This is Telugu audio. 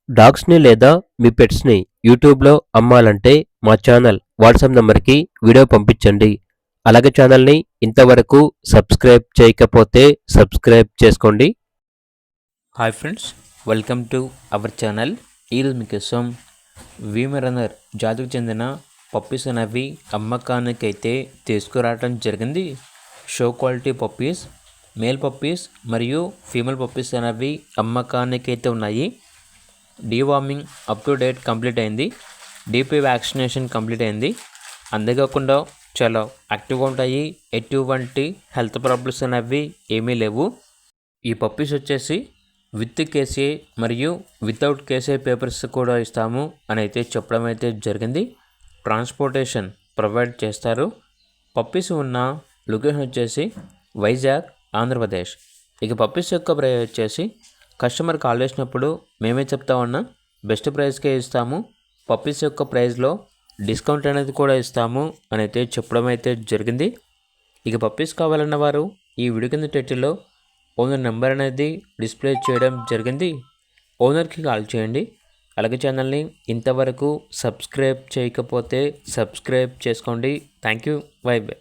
డాగ్స్‌ని లేదా మీ పెట్స్‌ని యూట్యూబ్‌లో అమ్మాలంటే మా ఛానల్ వాట్సాప్ నంబర్‌కి వీడియో పంపించండి. అలాగే ఛానల్‌ని ఇంతవరకు సబ్స్క్రైబ్ చేయకపోతే సబ్స్క్రైబ్ చేసుకోండి. Hi friends, welcome to our channel. ఈరోజు మీకోసం వీమరన్నర్ జాతికి చెందిన పప్పీస్ అనేవి అమ్మకానికైతే తీసుకురావడం జరిగింది. Show quality puppies, male puppies మరియు ఫీమేల్ పప్పీస్ అనేవి అమ్మకానికైతే ఉన్నాయి. Deworming up to date complete అయింది. డీపీ వ్యాక్సినేషన్ కంప్లీట్ అయింది. అంతేకాకుండా చాలా యాక్టివ్గా ఉంటాయి. ఎటువంటి హెల్త్ ప్రాబ్లమ్స్ అనేవి ఏమీ లేవు. ఈ పప్పీస్ వచ్చేసి విత్ కేసీఐ మరియు వితౌట్ కేసీఐ పేపర్స్ కూడా ఇస్తాము అని అయితే చెప్పడం అయితే జరిగింది. ట్రాన్స్పోర్టేషన్ ప్రొవైడ్ చేస్తారు. పప్పీస్ ఉన్న లొకేషన్ వచ్చేసి వైజాగ్, ఆంధ్రప్రదేశ్. ఇక పప్పీస్ యొక్క ప్రైస్ వచ్చేసి కస్టమర్ కాల్ చేసినప్పుడు మేమే చెప్తా ఉన్నాం, బెస్ట్ ప్రైస్కే ఇస్తాము. పప్పీస్ యొక్క ప్రైస్లో డిస్కౌంట్ అనేది కూడా ఇస్తాము అని అయితే చెప్పడం అయితే జరిగింది. ఇక పప్పీస్ కావాలన్న వారు ఈ వీడియో కింద టైటిల్లో ఓనర్ నెంబర్ అనేది డిస్ప్లే చేయడం జరిగింది. ఓనర్కి కాల్ చేయండి. అలాగే ఛానల్ని ఇంతవరకు సబ్స్క్రైబ్ చేయకపోతే సబ్స్క్రైబ్ చేసుకోండి. Thank you. By by.